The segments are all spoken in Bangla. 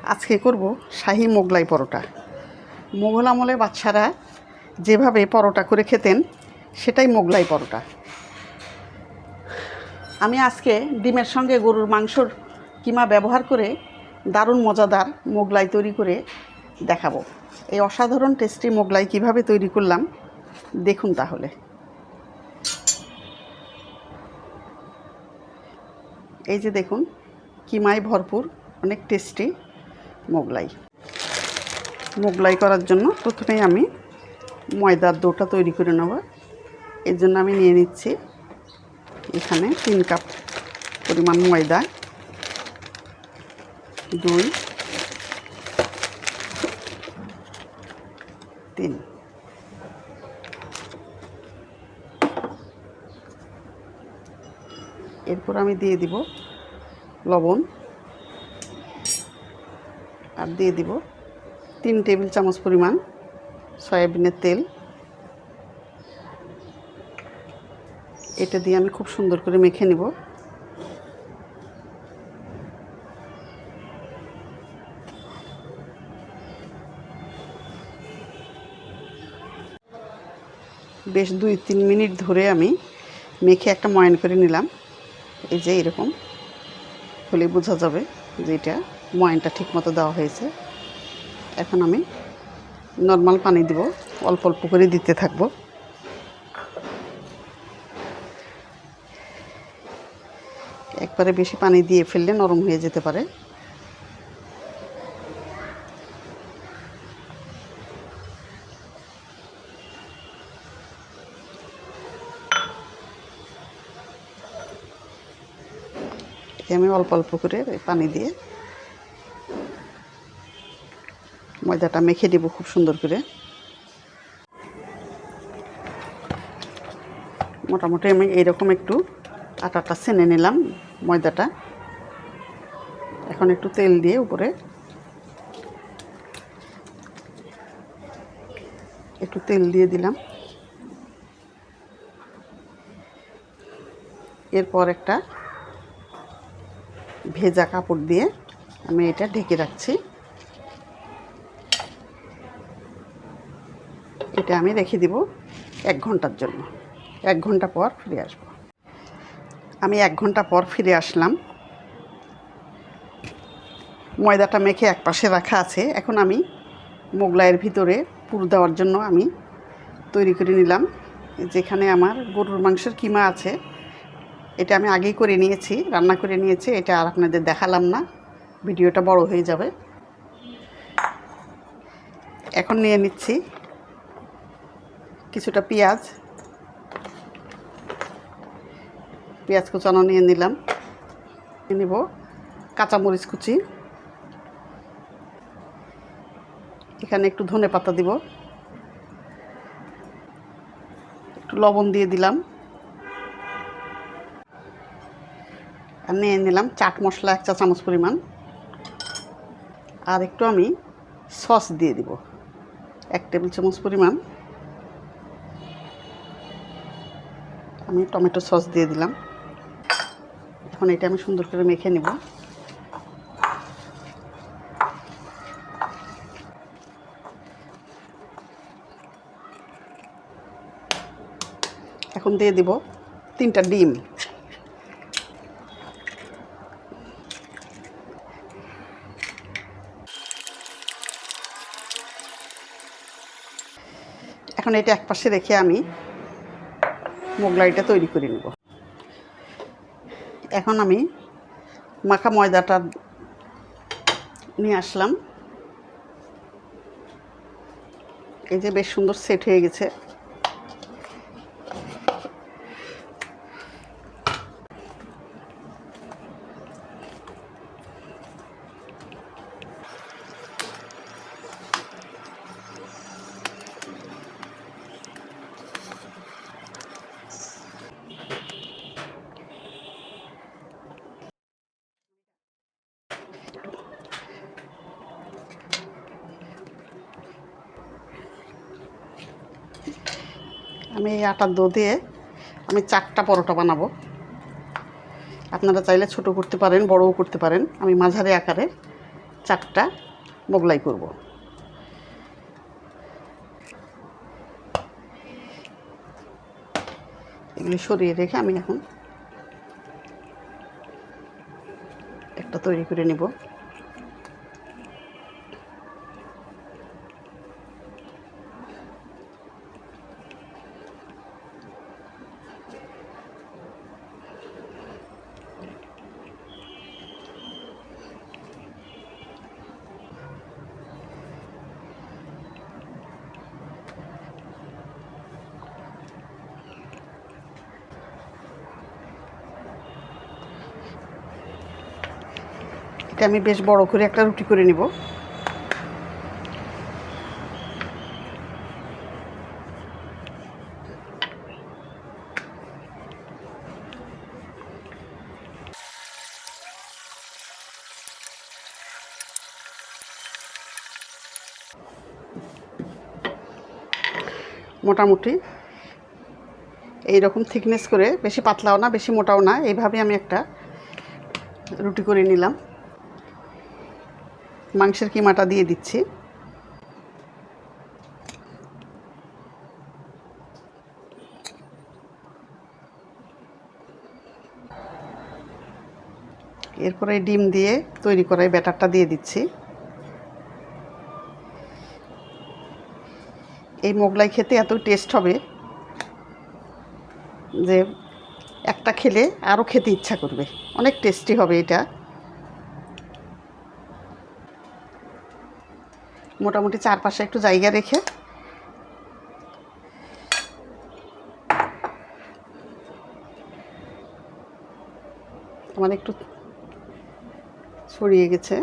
আজকে করব শাহী মোগলাই পরোটা। মোগল আমলে বাচ্চারা যেভাবে পরোটা করে খেতেন সেটাই মোগলাই পরোটা। আমি আজকে ডিমের সঙ্গে গরুর মাংসর কিমা ব্যবহার করে দারুণ মজাদার মোগলাই তৈরি করে দেখাবো। এই অসাধারণ টেস্টি মোগলাই কিভাবে তৈরি করলাম দেখুন তাহলে। এই যে দেখুন, কিমায় ভরপুর অনেক টেস্টি মোগলাই করার জন্য প্রথমেই আমি ময়দার ডোটা তৈরি করে নেব। এর জন্য আমি নিয়ে নিচ্ছি এখানে 3 কাপ পরিমাণ ময়দা, 2 3 এরপর আমি দিয়ে দিব লবণ আর দিয়ে দিব 3 টেবিল চামচ পরিমাণ সয়াবিনের তেল। এটা দিয়ে আমি খুব সুন্দর করে মেখে নেব। বেশ 2-3 মিনিট ধরে আমি মেখে একটা ময়ান করে নিলাম। এই যে এরকম হলে বোঝা যাবে যে এটা ময়ানটা ঠিকমতো দেওয়া হয়েছে। এখন আমি নর্মাল পানি দিব, অল্প অল্প করে দিতে থাকবো। একবারে বেশি পানি দিয়ে ফেললে নরম হয়ে যেতে পারে। আমি অল্প অল্প করে পানি দিয়ে ময়দাটা মেখে দেব খুব সুন্দর করে। মোটামুটি আমি এইরকম একটু আটাটা ছেনে নিলাম ময়দাটা। এখন একটু তেল দিয়ে উপরে একটু তেল দিয়ে দিলাম। এরপর একটা ভেজা কাপড় দিয়ে আমি এটা ঢেকে রাখছি। এটা আমি রেখে দিব 1 ঘন্টার জন্য। 1 ঘন্টা পর ফিরে আসব। আমি 1 ঘন্টা পর ফিরে আসলাম। ময়দাটা মেখে এক পাশে রাখা আছে। এখন আমি মোগলাইয়ের ভিতরে পুর দেওয়ার জন্য আমি তৈরি করে নিলাম। যেখানে আমার গরুর মাংসের কিমা আছে, এটা আমি আগেই করে নিয়েছি, রান্না করে নিয়েছি। এটা আর আপনাদের দেখালাম না, ভিডিওটা বড় হয়ে যাবে। এখন নিয়ে নিচ্ছি কিছুটা পেঁয়াজ কুচানো নিয়ে নিলাম। নিব কাঁচামরিচ কুচি, এখানে একটু ধনে পাতা দিব, একটু লবণ দিয়ে দিলাম, আর নিয়ে নিলাম চাট মশলা 1 চা চামচ পরিমাণ। আর একটু আমি সস দিয়ে দিব 1 টেবিল চামচ পরিমাণ। আমি টমেটো সস দিয়ে দিলাম। এখন এটা আমি সুন্দর করে মেখে নেব। এখন দিয়ে দিব 3টা ডিম। এখন এটা একপাশে রেখে আমি মোগলাইটা তৈরি করে নেব। এখন আমি মাখা ময়দাটা নিয়ে আসলাম। এই যে বেশ সুন্দর সেট হয়ে গেছে। আমি এই আটার দো দিয়ে আমি 4টা পরোটা বানাবো। আপনারা চাইলে ছোট করতে পারেন, বড়ও করতে পারেন। আমি মাঝারি আকারে 4টা মোগলাই করব। এগুলি সরিয়ে রেখে আমি এখন একটা তৈরি করে নিব। এটা আমি বেশ বড় করে একটা রুটি করে নিব। মোটামুটি এই রকম থিকনেস করে, বেশি পাতলাও না বেশি মোটাও না, এইভাবে আমি একটা রুটি করে নিলাম। মাংসের কিমাটা দিয়ে দিচ্ছি। এরপরে ডিম দিয়ে তৈরি করা এই ব্যাটারটা দিয়ে দিচ্ছি। এই মোগলাই খেতে এত টেস্ট হবে যে একটা খেলে আরও খেতে ইচ্ছা করবে, অনেক টেস্টি হবে এটা। মোটামুটি চারপাশে একটু জায়গা রেখে আমার একটু ছড়িয়ে গেছে।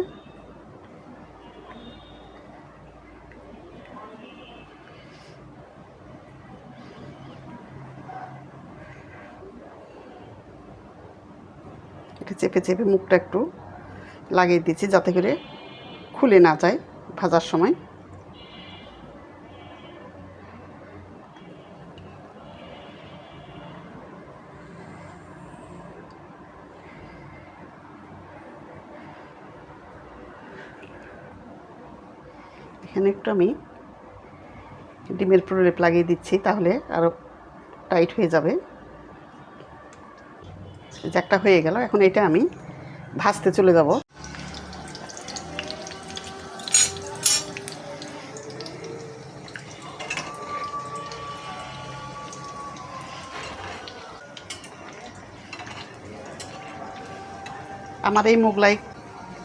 এটা চেপে চেপে মুখটা একটু লাগিয়ে দিচ্ছি যাতে করে খুলে না যায় ভাজার সময়। এখানে একটু আমি ডিমের প্রলেপ লাগিয়ে দিচ্ছি, তাহলে আরও টাইট হয়ে যাবে। একটা হয়ে গেল, এখন এটা আমি ভাজতে চলে যাব। আমার এই মোগলাই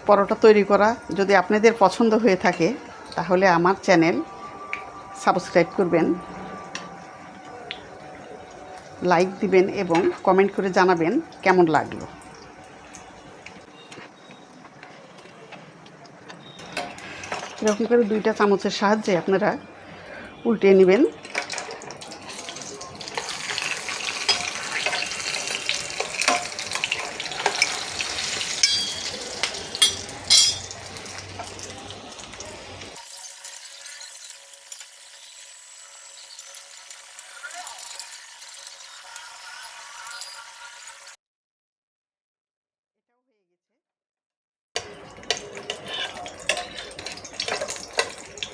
পরোটা তৈরি করা যদি আপনাদের পছন্দ হয়ে থাকে তাহলে আমার চ্যানেল সাবস্ক্রাইব করবেন, লাইক দিবেন এবং কমেন্ট করে জানাবেন কেমন লাগলো। এরকম করে 2টা চামচের সাহায্যে আপনারা উল্টিয়ে নেবেন।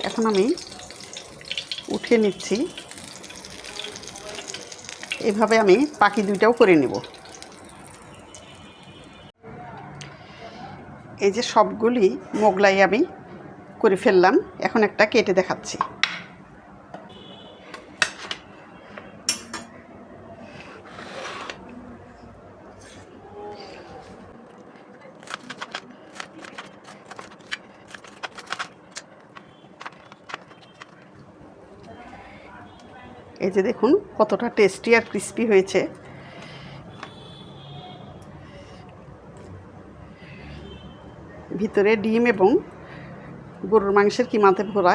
এখন আমি উঠিয়ে নিচ্ছি। এভাবে আমি বাকি 2টাও করে নেব। এই যে সবগুলি মোগলাই আমি করে ফেললাম, এখন একটা কেটে দেখাচ্ছি। এই যে দেখুন কতটা টেস্টি আর ক্রিস্পি হয়েছে। ভিতরে ডিম এবং গরুর মাংসের কিমাতে ভরা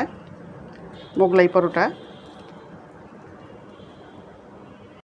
মোগলাই পরোটা।